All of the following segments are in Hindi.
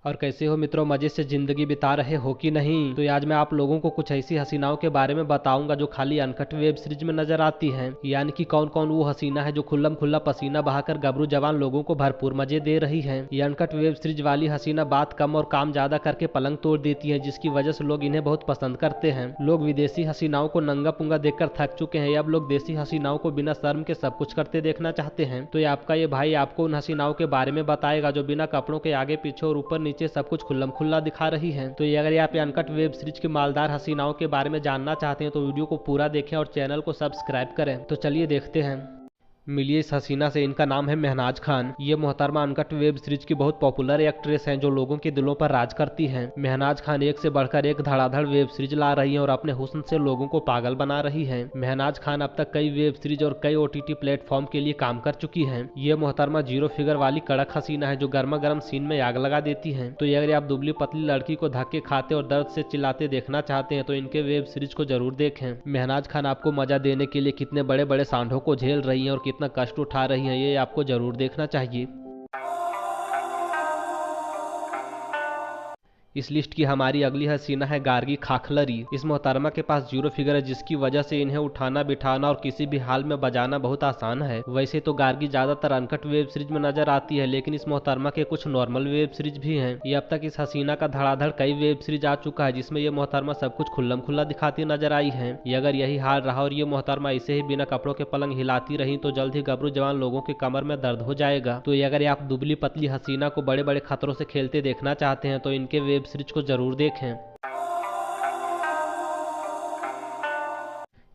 और कैसे हो मित्रों, मजे से जिंदगी बिता रहे हो कि नहीं। तो आज मैं आप लोगों को कुछ ऐसी हसीनाओं के बारे में बताऊंगा जो खाली अनकट वेब सीरीज में नजर आती हैं। यानी कि कौन कौन वो हसीना है जो खुल्लम खुल्ला पसीना बहाकर गबरू जवान लोगों को भरपूर मजे दे रही है। ये अनकट वेब सीरीज वाली हसीना बात कम और काम ज्यादा करके पलंग तोड़ देती है, जिसकी वजह से लोग इन्हें बहुत पसंद करते हैं। लोग विदेशी हसीनाओं को नंगा पुंगा देखकर थक चुके हैं, अब लोग देसी हसीनाओं को बिना शर्म के सब कुछ करते देखना चाहते हैं। तो ये आपका ये भाई आपको उन हसीनाओं के बारे में बताएगा जो बिना कपड़ों के आगे पीछे और ऊपर नीचे सब कुछ खुल्लम खुल्ला दिखा रही है। तो ये अगर आप अनकट वेब सीरीज की मालदार हसीनाओं के बारे में जानना चाहते हैं तो वीडियो को पूरा देखें और चैनल को सब्सक्राइब करें। तो चलिए देखते हैं। मिलिए इस हसीना से। इनका नाम है महनाज खान। ये मोहतरमा अनकट वेब सीरीज की बहुत पॉपुलर एक्ट्रेस हैं जो लोगों के दिलों पर राज करती हैं। महनाज खान एक से बढ़कर एक धड़ाधड़ वेब सीरीज ला रही हैं और अपने हुस्न से लोगों को पागल बना रही हैं। महनाज खान अब तक कई वेब सीरीज और कई OTT प्लेटफॉर्म के लिए काम कर चुकी हैं। ये मोहतरमा जीरो फिगर वाली कड़क हसीना है जो गर्मा गर्म सीन में आग लगा देती है। तो अगर आप दुबली पतली लड़की को धक्के खाते और दर्द से चिल्लाते देखना चाहते हैं तो इनके वेब सीरीज को जरूर देखें। महनाज खान आपको मजा देने के लिए कितने बड़े बड़े सांढों को झेल रही है और कितना कष्ट उठा रही हैं, ये आपको जरूर देखना चाहिए। इस लिस्ट की हमारी अगली हसीना है गार्गी खाखलरी। इस मोहतरमा के पास जीरो फिगर है जिसकी वजह से इन्हें उठाना बिठाना और किसी भी हाल में बजाना बहुत आसान है। वैसे तो गार्गी ज्यादातर अनकट वेब सीरीज में नजर आती है, लेकिन इस मोहतरमा के कुछ नॉर्मल वेब सीरीज भी हैं। ये अब तक इस हसीना का धड़ाधड़ कई वेब सीरीज आ चुका है जिसमें ये मोहतरमा सब कुछ खुल्लम खुल्ला दिखाती नजर आई है। ये अगर यही हाल रहा और ये मोहतरमा इसे ही बिना कपड़ों के पलंग हिलाती रही तो जल्द ही गबरू जवान लोगों के कमर में दर्द हो जाएगा। तो ये अगर आप दुबली पतली हसीना को बड़े बड़े खतरों से खेलते देखना चाहते हैं तो इनके वेब सीरीज को जरूर देखें।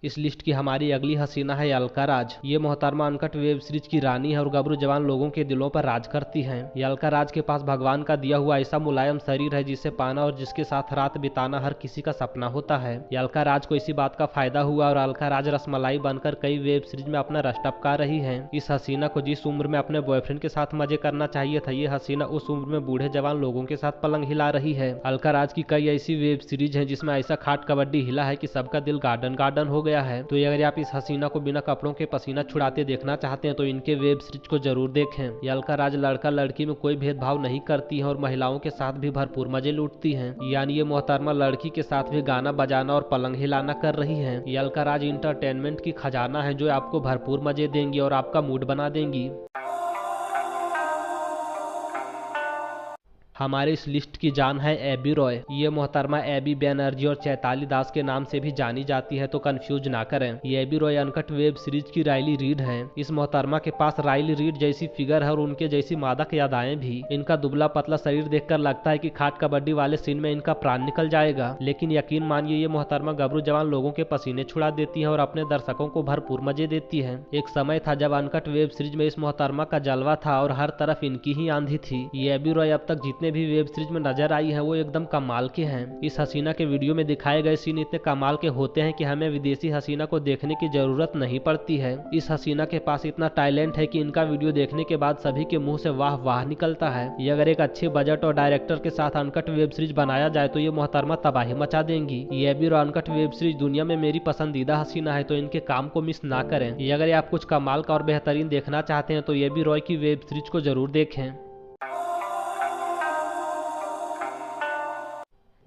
इस लिस्ट की हमारी अगली हसीना है अलका राज। ये मोहतरमा अनकट वेब सीरीज की रानी है और गबरू जवान लोगों के दिलों पर राज करती हैं। ये अलका राज के पास भगवान का दिया हुआ ऐसा मुलायम शरीर है जिसे पाना और जिसके साथ रात बिताना हर किसी का सपना होता है। ये अलका राज को इसी बात का फायदा हुआ और अलका राज रसमलाई बनकर कई वेब सीरीज में अपना रस टपका रही है। इस हसीना को जिस उम्र में अपने बॉयफ्रेंड के साथ मजे करना चाहिए था, ये हसीना उस उम्र में बूढ़े जवान लोगों के साथ पलंग हिला रही है। अलका राज की कई ऐसी वेब सीरीज है जिसमें ऐसा खाट कबड्डी हिला है कि सबका दिल गार्डन गार्डन हो गया है। तो अगर आप इस हसीना को बिना कपड़ों के पसीना छुड़ाते देखना चाहते हैं तो इनके वेब सीरीज को जरूर देखें। ये अलका राज लड़का लड़की में कोई भेदभाव नहीं करती है और महिलाओं के साथ भी भरपूर मजे लूटती हैं। यानी ये मोहतरमा लड़की के साथ भी गाना बजाना और पलंग हिलाना कर रही है। ये अलका राज इंटरटेनमेंट की खजाना है जो आपको भरपूर मजे देंगी और आपका मूड बना देंगी। हमारे इस लिस्ट की जान है एबी रॉय। ये मोहतरमा एबी बैनर्जी और चैताली दास के नाम से भी जानी जाती है, तो कंफ्यूज ना करें। ये AB Roy uncut web series की राइली रीड है। इस मोहतरमा के पास राइली रीड जैसी फिगर है और उनके जैसी मादक यादाएं भी। इनका दुबला पतला शरीर देखकर लगता है कि खाट कबड्डी वाले सीन में इनका प्राण निकल जाएगा, लेकिन यकीन मानिए ये मोहतरमा गबरू जवान लोगों के पसीने छुड़ा देती है और अपने दर्शकों को भरपूर मजे देती है। एक समय था जब अनकट वेब सीरीज में इस मोहतरमा का जलवा था और हर तरफ इनकी ही आंधी थी। ये एबी रॉय अब तक जितने भी वेब सीरीज में नजर आई है वो एकदम कमाल के हैं। इस हसीना के वीडियो में दिखाए गए सीन इतने कमाल के होते हैं कि हमें विदेशी हसीना को देखने की जरूरत नहीं पड़ती है। इस हसीना के पास इतना टैलेंट है कि इनका वीडियो देखने के बाद सभी के मुंह से वाह वाह निकलता है। ये अगर एक अच्छे बजट और डायरेक्टर के साथ अनकट वेब सीरीज बनाया जाए तो ये मोहतरमा तबाही मचा देंगी। ये भी अनकट वेब सीरीज दुनिया में मेरी पसंदीदा हसीना है, तो इनके काम को मिस ना करें। ये अगर आप कुछ कमाल का और बेहतरीन देखना चाहते हैं तो ये भी रॉय की वेब सीरीज को जरूर देखें।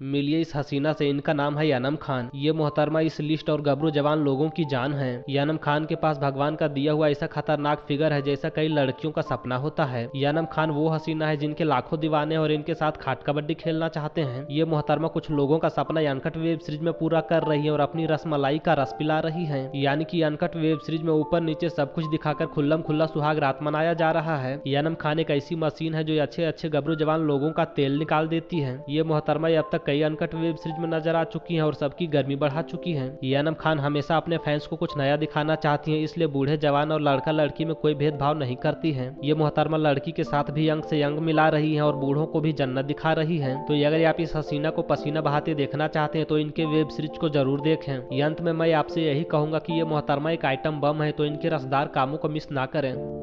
मिलिए इस हसीना से। इनका नाम है यानम खान। ये मोहतरमा इस लिस्ट और गबरू जवान लोगों की जान है। यानम खान के पास भगवान का दिया हुआ ऐसा खतरनाक फिगर है जैसा कई लड़कियों का सपना होता है। यानम खान वो हसीना है जिनके लाखों दीवाने और इनके साथ खाट कबड्डी खेलना चाहते हैं। ये मोहतरमा कुछ लोगों का सपना अनकट वेब सीरीज में पूरा कर रही है और अपनी रसमलाई का रस पिला रही है। यानी कि अनकट वेब सीरीज में ऊपर नीचे सब कुछ दिखाकर खुल्लम खुल्ला सुहाग रात मनाया जा रहा है। यानम खान एक ऐसी मशीन है जो अच्छे अच्छे गबरू जवान लोगों का तेल निकाल देती है। ये मोहतरमा अब तक कई अनकट वेब सीरीज में नजर आ चुकी हैं और सबकी गर्मी बढ़ा चुकी हैं। यानम खान हमेशा अपने फैंस को कुछ नया दिखाना चाहती हैं, इसलिए बूढ़े जवान और लड़का लड़की में कोई भेदभाव नहीं करती हैं। ये मोहतरमा लड़की के साथ भी यंग से यंग मिला रही हैं और बूढ़ों को भी जन्नत दिखा रही हैं। तो अगर आप इस हसीना को पसीना बहाते देखना चाहते हैं तो इनके वेब सीरीज को जरूर देखें। अंत में मैं आपसे यही कहूंगा कि ये मोहतरमा एक आइटम बम है, तो इनके रसदार कामों को मिस ना करें।